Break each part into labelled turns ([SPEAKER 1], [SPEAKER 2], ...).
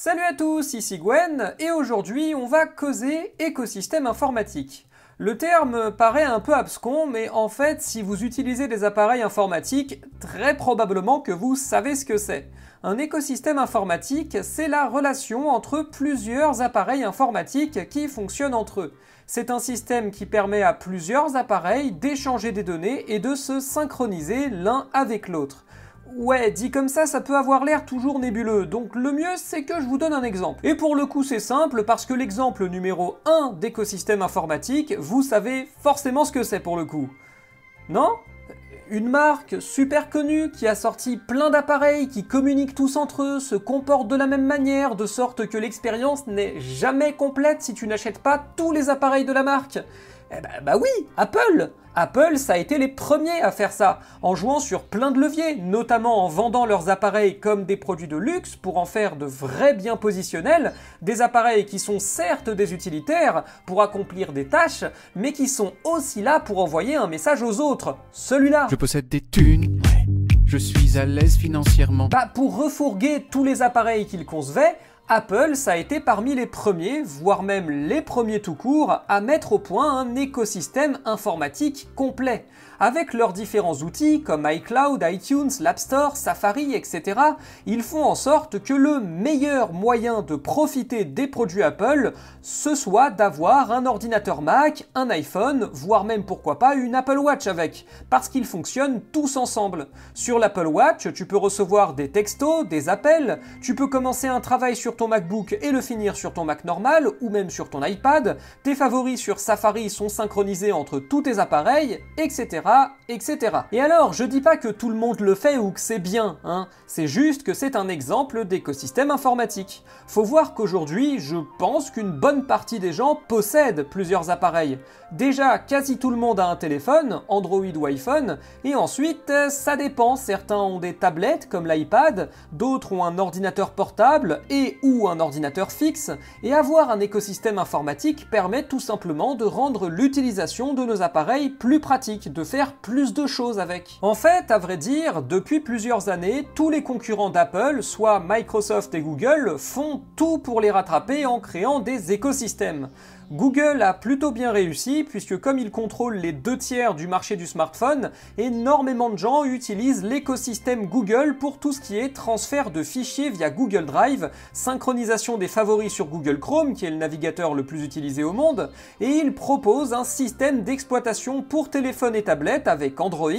[SPEAKER 1] Salut à tous, ici Gwen, et aujourd'hui on va causer écosystème informatique. Le terme paraît un peu abscon, mais en fait, si vous utilisez des appareils informatiques, très probablement que vous savez ce que c'est. Un écosystème informatique, c'est la relation entre plusieurs appareils informatiques qui fonctionnent entre eux. C'est un système qui permet à plusieurs appareils d'échanger des données et de se synchroniser l'un avec l'autre. Ouais, dit comme ça peut avoir l'air toujours nébuleux, donc le mieux c'est que je vous donne un exemple. Et pour le coup c'est simple, parce que l'exemple numéro 1 d'écosystème informatique, vous savez forcément ce que c'est pour le coup. Non ? Une marque super connue qui a sorti plein d'appareils qui communiquent tous entre eux, se comportent de la même manière, de sorte que l'expérience n'est jamais complète si tu n'achètes pas tous les appareils de la marque. Eh bah oui, Apple! Apple, ça a été les premiers à faire ça, en jouant sur plein de leviers, notamment en vendant leurs appareils comme des produits de luxe pour en faire de vrais biens positionnels, des appareils qui sont certes des utilitaires pour accomplir des tâches, mais qui sont aussi là pour envoyer un message aux autres. Celui-là.
[SPEAKER 2] Je possède des thunes, je suis à l'aise financièrement.
[SPEAKER 1] Bah pour refourguer tous les appareils qu'ils concevaient, Apple, ça a été parmi les premiers, voire même les premiers tout court, à mettre au point un écosystème informatique complet. Avec leurs différents outils comme iCloud, iTunes, l'App Store, Safari, etc., ils font en sorte que le meilleur moyen de profiter des produits Apple, ce soit d'avoir un ordinateur Mac, un iPhone, voire même pourquoi pas une Apple Watch avec, parce qu'ils fonctionnent tous ensemble. Sur l'Apple Watch, tu peux recevoir des textos, des appels, tu peux commencer un travail sur ton MacBook et le finir sur ton Mac normal, ou même sur ton iPad, tes favoris sur Safari sont synchronisés entre tous tes appareils, etc. etc. Et alors, je dis pas que tout le monde le fait ou que c'est bien, hein, c'est juste que c'est un exemple d'écosystème informatique. Faut voir qu'aujourd'hui, je pense qu'une bonne partie des gens possèdent plusieurs appareils. Déjà, quasi tout le monde a un téléphone, Android ou iPhone, et ensuite, ça dépend, certains ont des tablettes comme l'iPad, d'autres ont un ordinateur portable et ou un ordinateur fixe, et avoir un écosystème informatique permet tout simplement de rendre l'utilisation de nos appareils plus pratique, de faire plus de choses avec. En fait, à vrai dire, depuis plusieurs années, tous les concurrents d'Apple, soit Microsoft et Google, font tout pour les rattraper en créant des écosystèmes. Google a plutôt bien réussi puisque comme il contrôle les 2/3 du marché du smartphone, énormément de gens utilisent l'écosystème Google pour tout ce qui est transfert de fichiers via Google Drive, synchronisation des favoris sur Google Chrome qui est le navigateur le plus utilisé au monde, et il propose un système d'exploitation pour téléphone et tablette avec Android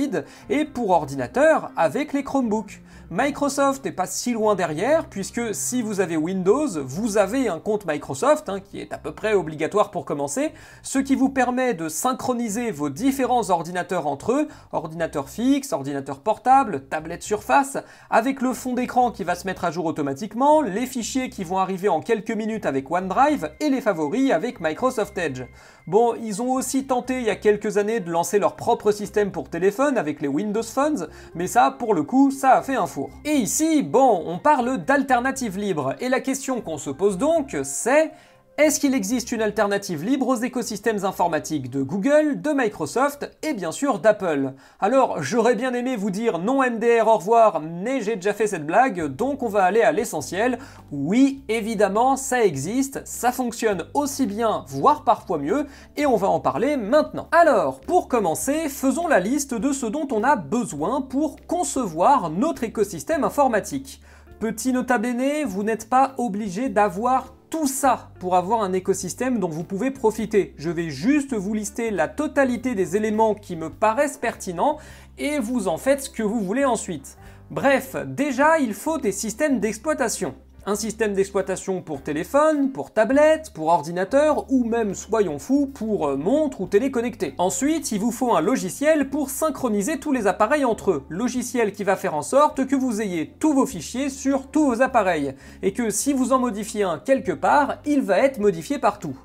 [SPEAKER 1] et pour ordinateur avec les Chromebooks. Microsoft n'est pas si loin derrière, puisque si vous avez Windows, vous avez un compte Microsoft, qui est à peu près obligatoire pour commencer, ce qui vous permet de synchroniser vos différents ordinateurs entre eux, ordinateur fixe, ordinateur portable, tablette Surface, avec le fond d'écran qui va se mettre à jour automatiquement, les fichiers qui vont arriver en quelques minutes avec OneDrive, et les favoris avec Microsoft Edge. Bon, ils ont aussi tenté il y a quelques années de lancer leur propre système pour téléphone avec les Windows Phones, mais ça, pour le coup, ça a fait un four. Et ici, bon, on parle d'alternatives libres, et la question qu'on se pose donc, c'est: est-ce qu'il existe une alternative libre aux écosystèmes informatiques de Google, de Microsoft et bien sûr d'Apple? Alors, j'aurais bien aimé vous dire non MDR au revoir, mais j'ai déjà fait cette blague, donc on va aller à l'essentiel. Oui, évidemment, ça existe, ça fonctionne aussi bien, voire parfois mieux, et on va en parler maintenant. Alors, pour commencer, faisons la liste de ce dont on a besoin pour concevoir notre écosystème informatique. Petit nota bene, vous n'êtes pas obligé d'avoir tout ça pour avoir un écosystème dont vous pouvez profiter. Je vais juste vous lister la totalité des éléments qui me paraissent pertinents et vous en faites ce que vous voulez ensuite. Bref, déjà il faut des systèmes d'exploitation. Un système d'exploitation pour téléphone, pour tablette, pour ordinateur ou même, soyons fous, pour montre ou télé connectée. Ensuite, il vous faut un logiciel pour synchroniser tous les appareils entre eux. Logiciel qui va faire en sorte que vous ayez tous vos fichiers sur tous vos appareils et que si vous en modifiez un quelque part, il va être modifié partout.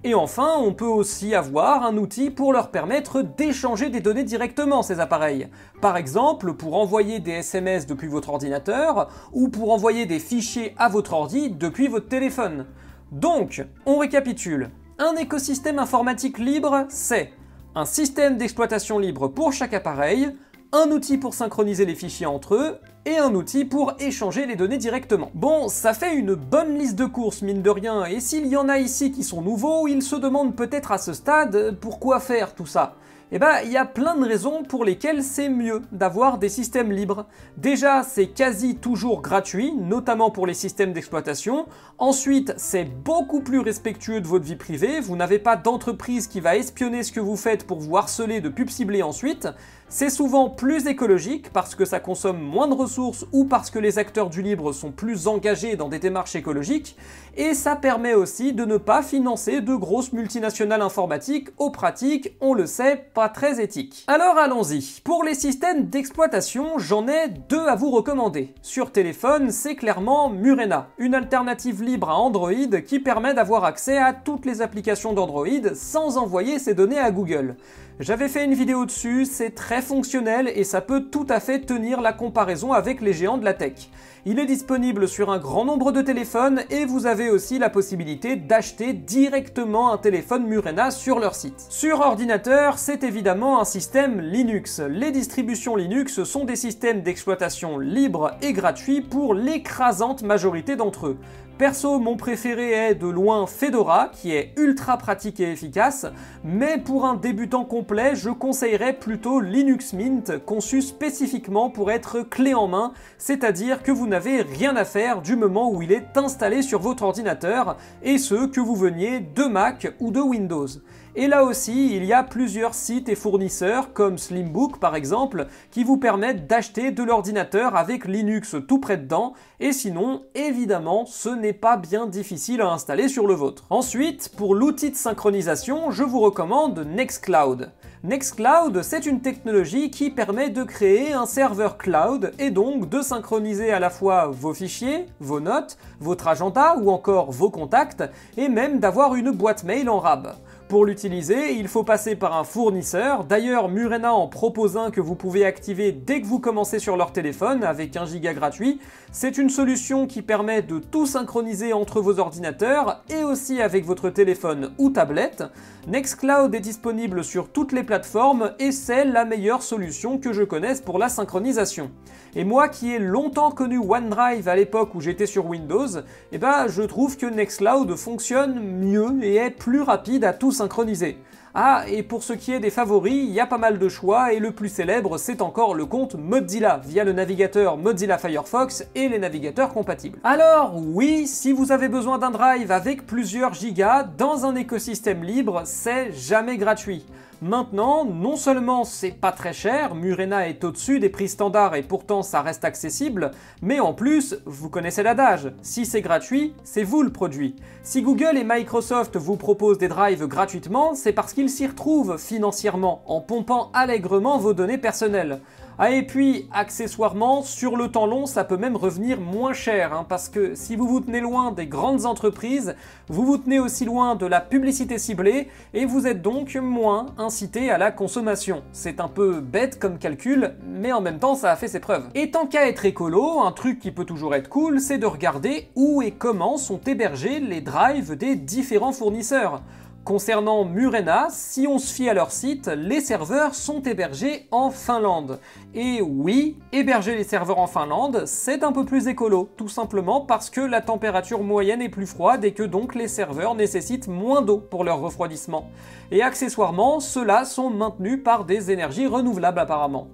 [SPEAKER 1] Et enfin, on peut aussi avoir un outil pour leur permettre d'échanger des données directement, ces appareils. Par exemple, pour envoyer des SMS depuis votre ordinateur, ou pour envoyer des fichiers à votre ordi depuis votre téléphone. Donc, on récapitule. Un écosystème informatique libre, c'est un système d'exploitation libre pour chaque appareil, un outil pour synchroniser les fichiers entre eux, et un outil pour échanger les données directement. Bon, ça fait une bonne liste de courses mine de rien, et s'il y en a ici qui sont nouveaux, ils se demandent peut-être à ce stade pourquoi faire tout ça. Eh ben, il y a plein de raisons pour lesquelles c'est mieux d'avoir des systèmes libres. Déjà, c'est quasi toujours gratuit, notamment pour les systèmes d'exploitation. Ensuite, c'est beaucoup plus respectueux de votre vie privée, vous n'avez pas d'entreprise qui va espionner ce que vous faites pour vous harceler de pubs ciblées ensuite. C'est souvent plus écologique parce que ça consomme moins de ressources ou parce que les acteurs du libre sont plus engagés dans des démarches écologiques, et ça permet aussi de ne pas financer de grosses multinationales informatiques aux pratiques, on le sait, pas très éthiques. Alors allons-y. Pour les systèmes d'exploitation, j'en ai deux à vous recommander. Sur téléphone, c'est clairement Murena, une alternative libre à Android qui permet d'avoir accès à toutes les applications d'Android sans envoyer ses données à Google. J'avais fait une vidéo dessus, c'est très fonctionnel et ça peut tout à fait tenir la comparaison avec les géants de la tech. Il est disponible sur un grand nombre de téléphones et vous avez aussi la possibilité d'acheter directement un téléphone Murena sur leur site. Sur ordinateur, c'est évidemment un système Linux. Les distributions Linux sont des systèmes d'exploitation libres et gratuits pour l'écrasante majorité d'entre eux. Perso, mon préféré est de loin Fedora, qui est ultra pratique et efficace, mais pour un débutant complet, je conseillerais plutôt Linux Mint, conçu spécifiquement pour être clé en main, c'est-à-dire que vous n'avez rien à faire du moment où il est installé sur votre ordinateur, et ce, que vous veniez de Mac ou de Windows. Et là aussi, il y a plusieurs sites et fournisseurs, comme Slimbook par exemple, qui vous permettent d'acheter de l'ordinateur avec Linux tout près dedans, et sinon, évidemment, ce n'est pas bien difficile à installer sur le vôtre. Ensuite, pour l'outil de synchronisation, je vous recommande Nextcloud. Nextcloud, c'est une technologie qui permet de créer un serveur cloud et donc de synchroniser à la fois vos fichiers, vos notes, votre agenda ou encore vos contacts, et même d'avoir une boîte mail en RAB. Pour l'utiliser, il faut passer par un fournisseur. D'ailleurs, Murena en propose un que vous pouvez activer dès que vous commencez sur leur téléphone avec 1 giga gratuit. C'est une solution qui permet de tout synchroniser entre vos ordinateurs et aussi avec votre téléphone ou tablette. Nextcloud est disponible sur toutes les plateformes et c'est la meilleure solution que je connaisse pour la synchronisation. Et moi qui ai longtemps connu OneDrive à l'époque où j'étais sur Windows, eh ben je trouve que Nextcloud fonctionne mieux et est plus rapide à tout synchroniser. Ah, et pour ce qui est des favoris, il y a pas mal de choix et le plus célèbre c'est encore le compte Mozilla via le navigateur Mozilla Firefox et les navigateurs compatibles. Alors oui, si vous avez besoin d'un drive avec plusieurs gigas dans un écosystème libre, c'est jamais gratuit. Maintenant, non seulement c'est pas très cher, Murena est au-dessus des prix standards et pourtant ça reste accessible, mais en plus, vous connaissez l'adage, si c'est gratuit, c'est vous le produit. Si Google et Microsoft vous proposent des drives gratuitement, c'est parce qu'ils s'y retrouvent financièrement, en pompant allègrement vos données personnelles. Ah et puis, accessoirement, sur le temps long, ça peut même revenir moins cher, parce que si vous vous tenez loin des grandes entreprises, vous vous tenez aussi loin de la publicité ciblée, et vous êtes donc moins incité à la consommation. C'est un peu bête comme calcul, mais en même temps ça a fait ses preuves. Et tant qu'à être écolo, un truc qui peut toujours être cool, c'est de regarder où et comment sont hébergés les drives des différents fournisseurs. Concernant Murena, si on se fie à leur site, les serveurs sont hébergés en Finlande. Et oui, héberger les serveurs en Finlande, c'est un peu plus écolo, tout simplement parce que la température moyenne est plus froide et que donc les serveurs nécessitent moins d'eau pour leur refroidissement. Et accessoirement, ceux-là sont maintenus par des énergies renouvelables apparemment.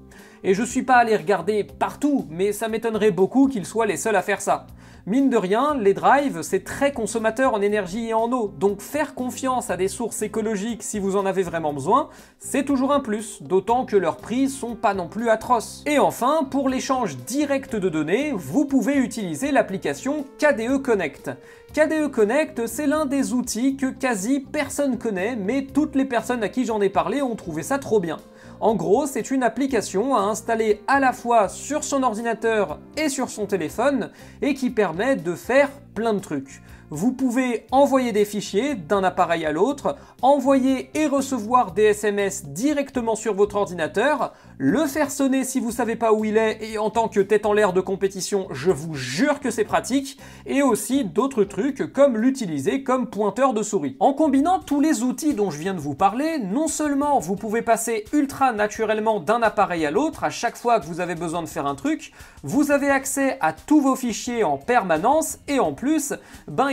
[SPEAKER 1] Et je suis pas allé regarder partout, mais ça m'étonnerait beaucoup qu'ils soient les seuls à faire ça. Mine de rien, les drives, c'est très consommateur en énergie et en eau, donc faire confiance à des sources écologiques si vous en avez vraiment besoin, c'est toujours un plus, d'autant que leurs prix sont pas non plus atroces. Et enfin, pour l'échange direct de données, vous pouvez utiliser l'application KDE Connect. KDE Connect, c'est l'un des outils que quasi personne connaît, mais toutes les personnes à qui j'en ai parlé ont trouvé ça trop bien. En gros, c'est une application à installer à la fois sur son ordinateur et sur son téléphone et qui permet de faire plein de trucs. Vous pouvez envoyer des fichiers d'un appareil à l'autre, envoyer et recevoir des SMS directement sur votre ordinateur, le faire sonner si vous savez pas où il est et en tant que tête en l'air de compétition, je vous jure que c'est pratique, et aussi d'autres trucs comme l'utiliser comme pointeur de souris. En combinant tous les outils dont je viens de vous parler, non seulement vous pouvez passer ultra naturellement d'un appareil à l'autre à chaque fois que vous avez besoin de faire un truc, vous avez accès à tous vos fichiers en permanence et en plus,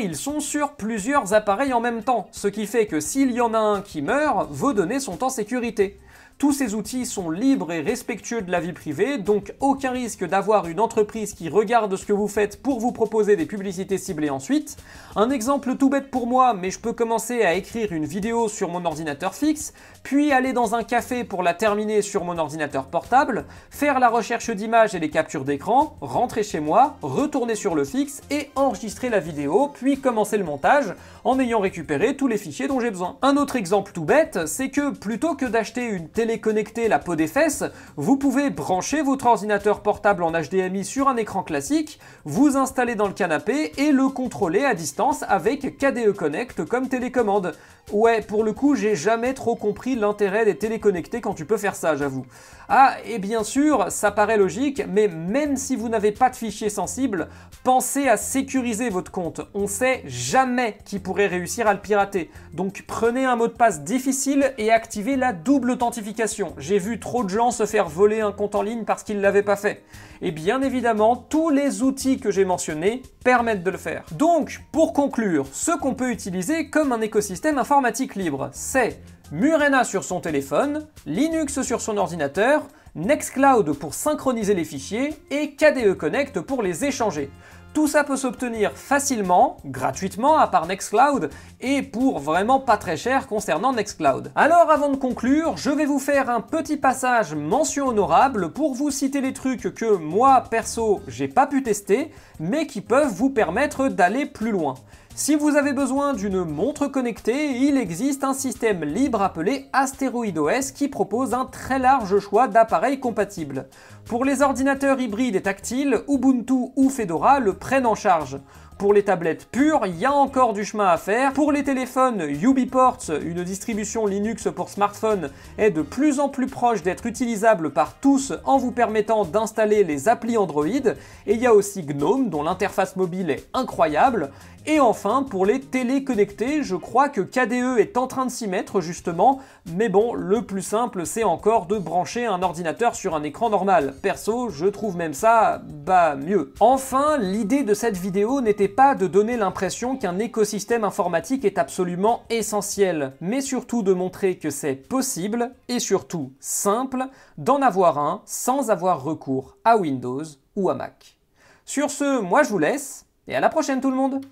[SPEAKER 1] ils sont sur plusieurs appareils en même temps, ce qui fait que s'il y en a un qui meurt, vos données sont en sécurité. Tous ces outils sont libres et respectueux de la vie privée, donc aucun risque d'avoir une entreprise qui regarde ce que vous faites pour vous proposer des publicités ciblées ensuite. Un exemple tout bête pour moi, mais je peux commencer à écrire une vidéo sur mon ordinateur fixe, puis aller dans un café pour la terminer sur mon ordinateur portable, faire la recherche d'images et les captures d'écran, rentrer chez moi, retourner sur le fixe et enregistrer la vidéo, puis commencer le montage en ayant récupéré tous les fichiers dont j'ai besoin. Un autre exemple tout bête, c'est que plutôt que d'acheter une télé connectée la peau des fesses, vous pouvez brancher votre ordinateur portable en HDMI sur un écran classique, vous installer dans le canapé et le contrôler à distance avec KDE Connect comme télécommande. Ouais, pour le coup, j'ai jamais trop compris l'intérêt des téléconnectés quand tu peux faire ça, j'avoue. Ah, et bien sûr, ça paraît logique, mais même si vous n'avez pas de fichiers sensibles, pensez à sécuriser votre compte. On sait jamais qui pourrait réussir à le pirater. Donc prenez un mot de passe difficile et activez la double authentification. J'ai vu trop de gens se faire voler un compte en ligne parce qu'ils ne l'avaient pas fait. Et bien évidemment, tous les outils que j'ai mentionnés permettent de le faire. Donc, pour conclure, ce qu'on peut utiliser comme un écosystème informatique libre, c'est Murena sur son téléphone, Linux sur son ordinateur, Nextcloud pour synchroniser les fichiers et KDE Connect pour les échanger. Tout ça peut s'obtenir facilement, gratuitement à part Nextcloud, et pour vraiment pas très cher concernant Nextcloud. Alors avant de conclure, je vais vous faire un petit passage mention honorable pour vous citer les trucs que moi, perso, j'ai pas pu tester, mais qui peuvent vous permettre d'aller plus loin. Si vous avez besoin d'une montre connectée, il existe un système libre appelé AsteroidOS qui propose un très large choix d'appareils compatibles. Pour les ordinateurs hybrides et tactiles, Ubuntu ou Fedora le prennent en charge. Pour les tablettes pures, il y a encore du chemin à faire. Pour les téléphones, UbiPorts, une distribution Linux pour smartphone, est de plus en plus proche d'être utilisable par tous en vous permettant d'installer les applis Android. Et il y a aussi GNOME, dont l'interface mobile est incroyable. Et enfin, pour les télé connectées, je crois que KDE est en train de s'y mettre justement, mais bon, le plus simple c'est encore de brancher un ordinateur sur un écran normal. Perso, je trouve même ça, mieux. Enfin, l'idée de cette vidéo n'était pas de donner l'impression qu'un écosystème informatique est absolument essentiel, mais surtout de montrer que c'est possible, et surtout simple, d'en avoir un sans avoir recours à Windows ou à Mac. Sur ce, moi je vous laisse, et à la prochaine tout le monde!